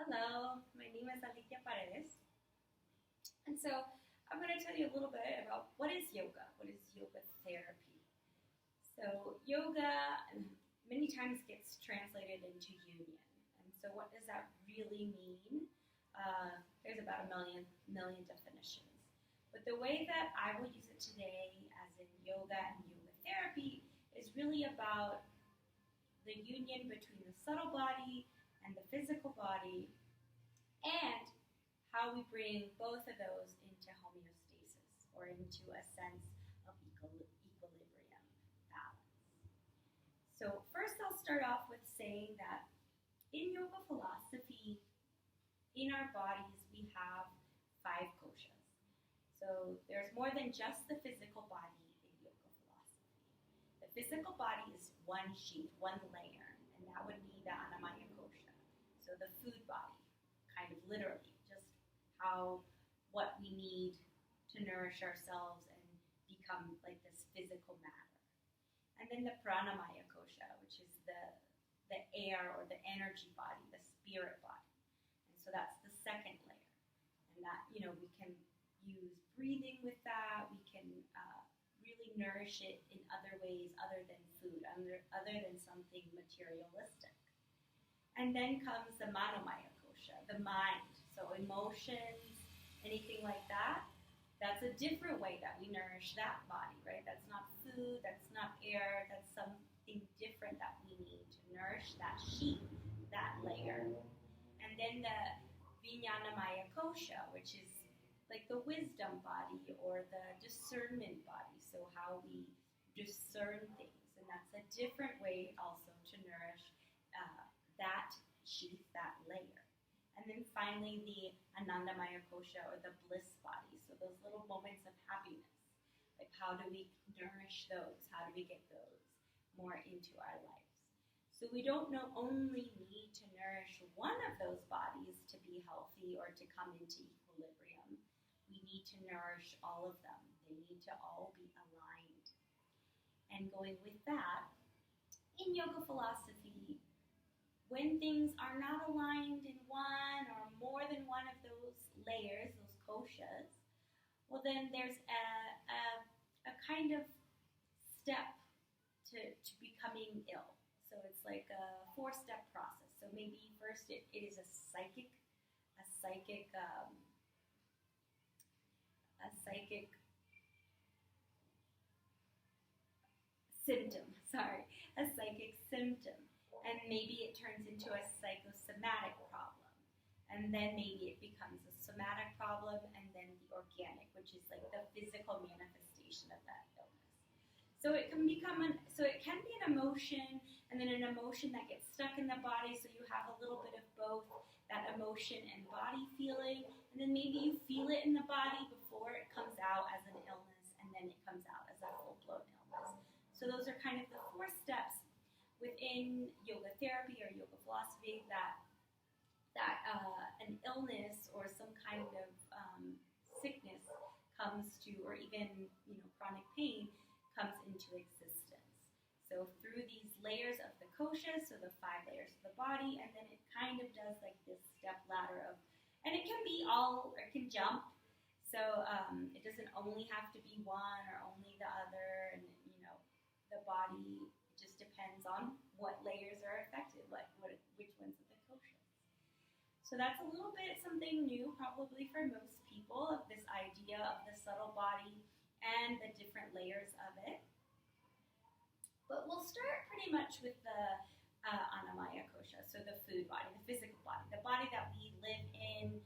Hello, my name is Alicia Paredes. And so I'm going to tell you a little bit about what is yoga? What is yoga therapy? So, yoga many times gets translated into union. And so, what does that really mean? There's about a million definitions. But the way that I will use it today, as in yoga and yoga therapy, is really about the union between the subtle body and the physical body and how we bring both of those into homeostasis or into a sense of equilibrium, balance. So, first, I'll start off with saying that in yoga philosophy, in our bodies, we have five koshas. So, there's more than just the physical body in yoga philosophy. The physical body is one sheet, one layer, and that would be the Annamaya kosha. So, the food body, kind of literally, just how what we need to nourish ourselves and become like this physical matter. And then the pranamaya kosha, which is the air or the energy body, the spirit body. And so that's the second layer. And that, we can use breathing with that. We can really nourish it in other ways other than food, other than something materialistic. And then comes the manomaya kosha, the mind. So emotions, anything like that. That's a different way that we nourish that body, right? That's not food, that's not air, that's something different that we need to nourish that sheath, that layer. And then the Vijnanamaya kosha, which is like the wisdom body or the discernment body. So how we discern things. And that's a different way also to nourish that sheath, that layer. And then finally, the Anandamaya kosha, or the bliss body. So those little moments of happiness. Like, how do we nourish those? How do we get those more into our lives? So we don't only need to nourish one of those bodies to be healthy or to come into equilibrium. We need to nourish all of them. They need to all be aligned. And going with that, in yoga philosophy, when things are not aligned in one or more than one of those layers, those koshas, well, then there's a kind of step to becoming ill. So it's like a 4-step process. So maybe first it is a psychic symptom. Sorry, a psychic symptom. And maybe it turns into a psychosomatic problem. And then maybe it becomes a somatic problem, and then the organic, which is like the physical manifestation of that illness. So it can be an emotion, and then an emotion that gets stuck in the body, so you have a little bit of both that emotion and body feeling, and then maybe you feel it in the body before it comes out as an illness, and then it comes out as a full-blown illness. So those are kind of the 4 steps within yoga therapy or yoga philosophy that an illness or some kind of sickness comes to, or even chronic pain comes into existence. So through these layers of the koshas, so the 5 layers of the body, and then it kind of does like this step ladder of, and it can be all, or it can jump. So it doesn't only have to be one or only the other, and the body. Just depends on what layers are affected, which ones of the koshas. So that's a little bit something new, probably for most people, of this idea of the subtle body and the different layers of it. But we'll start pretty much with the Annamaya kosha, so the food body, the physical body, the body that we live in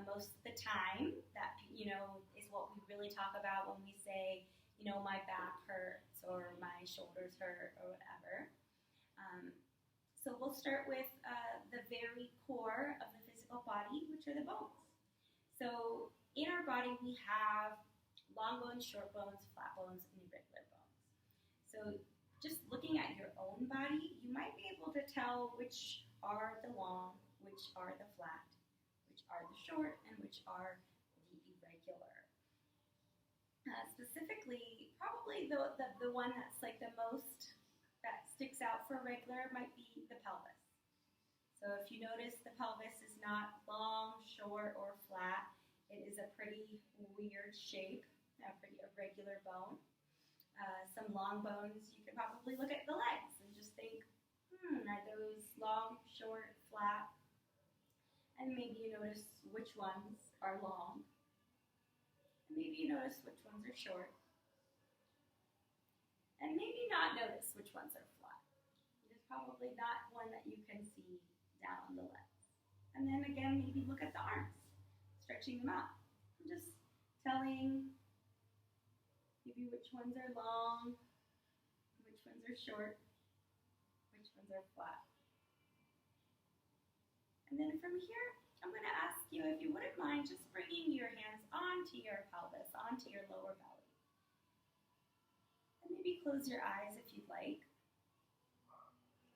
most of the time. That is what we really talk about when we say, my back hurts or my shoulders hurt or whatever. So we'll start with the very core of the physical body, which are the bones. So in our body, we have long bones, short bones, flat bones, and irregular bones. So just looking at your own body, you might be able to tell which are the long, which are the flat, which are the short, and which are the irregular. Specifically, probably the one that's like the most that sticks out for regular might be the pelvis. So if you notice the pelvis is not long, short, or flat, it is a pretty weird shape, a pretty irregular bone. Some long bones, you could probably look at the legs and just think, are those long, short, flat? And maybe you notice which ones are long. And maybe you notice which ones are short. And maybe not notice which ones are flat. There's probably not one that you can see down the legs. And then again, maybe look at the arms, stretching them out. I'm just telling maybe which ones are long, which ones are short, which ones are flat. And then from here, I'm going to ask you if you wouldn't mind just bringing your hands onto your pelvis, onto your lower belly. And maybe close your eyes if you'd like.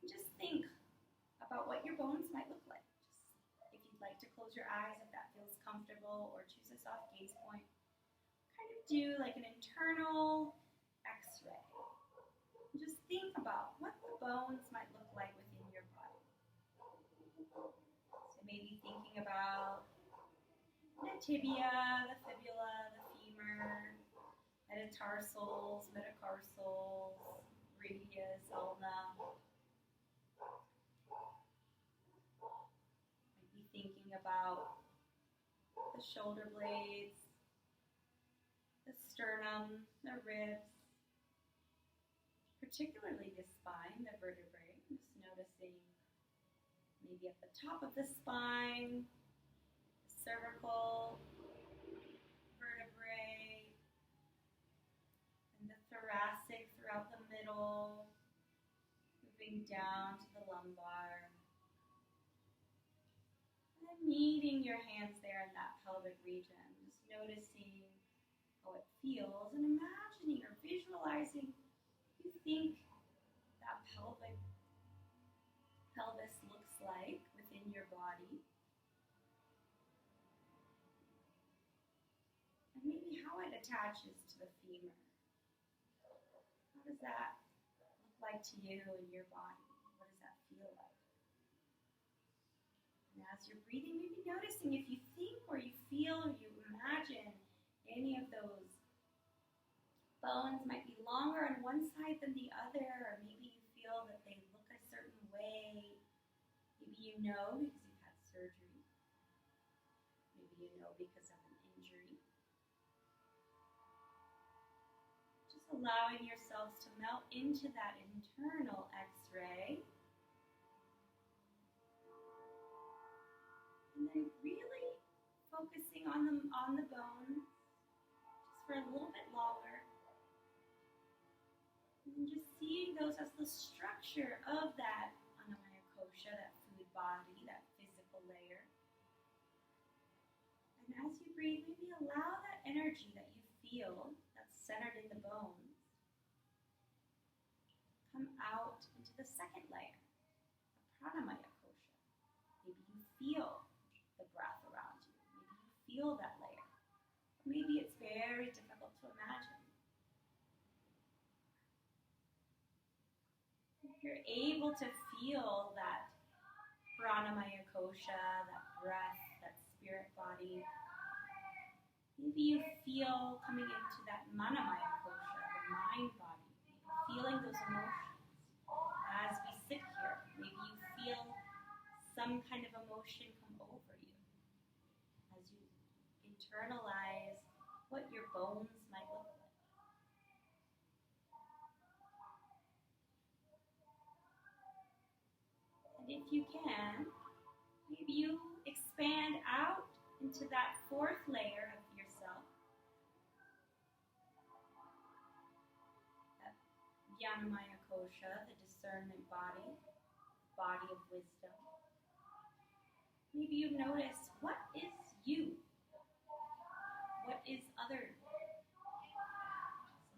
And just think about what your bones might look like. Just if you'd like to close your eyes, if that feels comfortable, or choose a soft gaze point. Kind of do like an internal x-ray. Just think about what the bones might look like within your body. So maybe thinking about the tibia, the fibula, the femur, metatarsals, metacarsals, radius, ulna. Might be thinking about the shoulder blades, the sternum, the ribs, particularly the spine, the vertebrae. Just noticing maybe at the top of the spine, the cervical vertebrae, and the thoracic throughout the middle, moving down to the lumbar. And then meeting your hands there in that pelvic region, just noticing how it feels and imagining or visualizing what you think that pelvis looks like within your body. And maybe how it attaches to the femur. How does that look like to you in your body? What does that feel like? And as you're breathing, maybe noticing if you think or you feel or you imagine any of those bones might be longer on one side than the other, or maybe you feel that they look a certain way. Maybe you know because you've had surgery. Maybe you know because of an injury. Just allowing yourselves to melt into that internal x-ray. And then really focusing on the bones just for a little bit longer. And just seeing those as the structure of that Annamaya Kosha, that food body, that physical layer. And as you breathe, maybe allow that energy that you feel that's centered in the bones come out into the second layer, the Pranamaya Kosha. Maybe you feel the breath around you. Maybe you feel that layer. Or maybe it's very difficult to imagine. You're able to feel that Pranamaya Kosha, that breath, that spirit body. Maybe you feel coming into that Manamaya Kosha, the mind body. Maybe feeling those emotions as we sit here. Maybe you feel some kind of emotion come over you as you internalize what your bones might look like. And if you can, maybe you expand out into that fourth layer of yourself, that Jnanamaya Kosha, the discernment body, body of wisdom. Maybe you notice, what is you? What is other?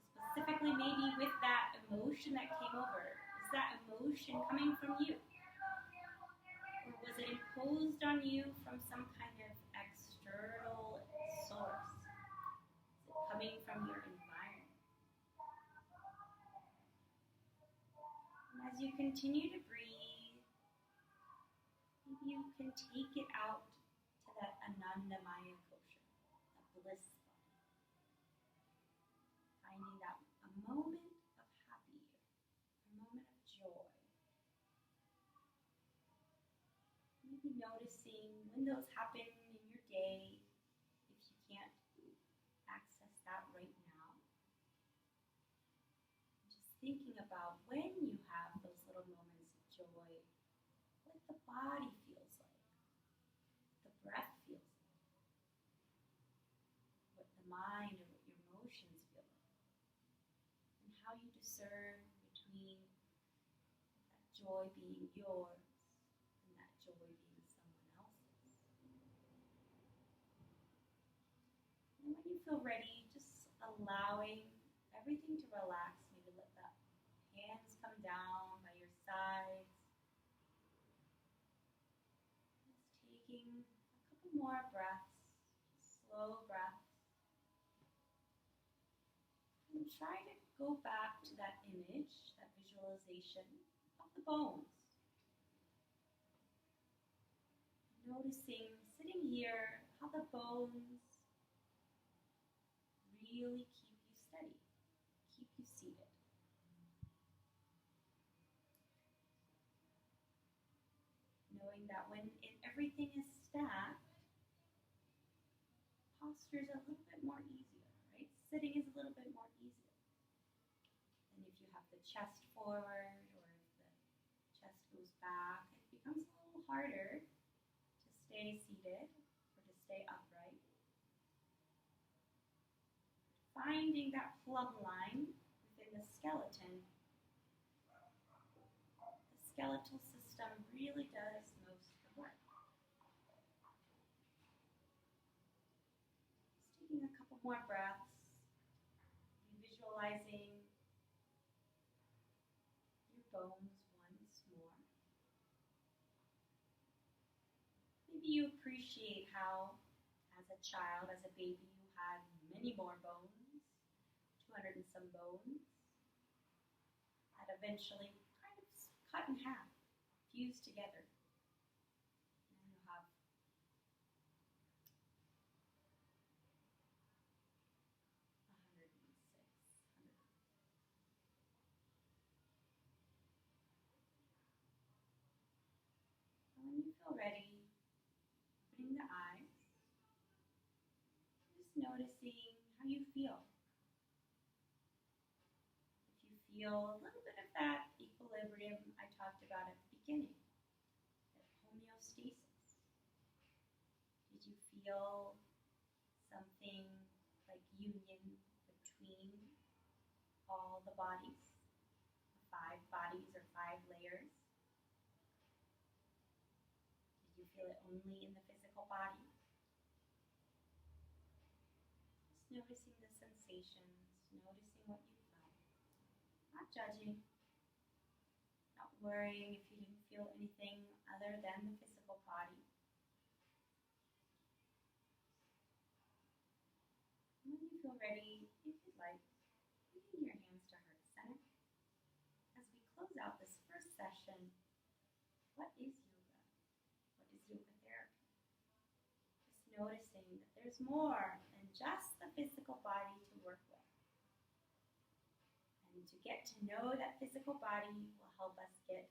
So specifically maybe with that emotion that came over, is that emotion coming from you? Or was it imposed on you from some kind of external source? Is it coming from your environment? And as you continue to breathe, you can take it out to that Anandamaya kosha, that bliss body. Finding that a moment of happy, a moment of joy. Maybe noticing when those happen in your day, if you can't access that right now. Just thinking about when you have those little moments of joy, what the body feels like, what the breath feels like, what the mind or what your emotions feel like, and how you discern between that joy being yours and that joy being someone else's. And when you feel ready, just allowing everything to relax. Maybe let the hands come down by your sides. Just taking a couple more breaths, just slow breaths. And try to go back to that image, that visualization of the bones. Noticing, sitting here, how the bones really keep you steady, keep you seated. Knowing that when everything is stacked, posture is a little bit more easier, right? Sitting is a little bit more easier than if you have the chest forward or if the chest goes back. It becomes a little harder to stay seated or to stay upright. Finding that plumb line within the skeleton, the skeletal system really does most of the work. Just taking a couple more breaths, visualizing your bones once more. Maybe you appreciate how, as a child, as a baby, you had many more bones, 200 and some bones, that eventually kind of cut in half, fused together. And you have 106. And when you feel ready, opening the eyes, just noticing how you feel. If you feel a little bit of that equilibrium I talked about at the beginning, that homeostasis. Did you feel something like union between all the bodies, the 5 bodies or 5 layers? Did you feel it only in the physical body? Just noticing the sensations, noticing what you felt. Not judging, not worrying if you didn't feel anything other than the physical body. And when you feel ready, if you'd like, bringing your hands to heart center. As we close out this first session, what is yoga? What is yoga therapy? Just noticing that there's more than just the physical body to work with. And to get to know that physical body will help us get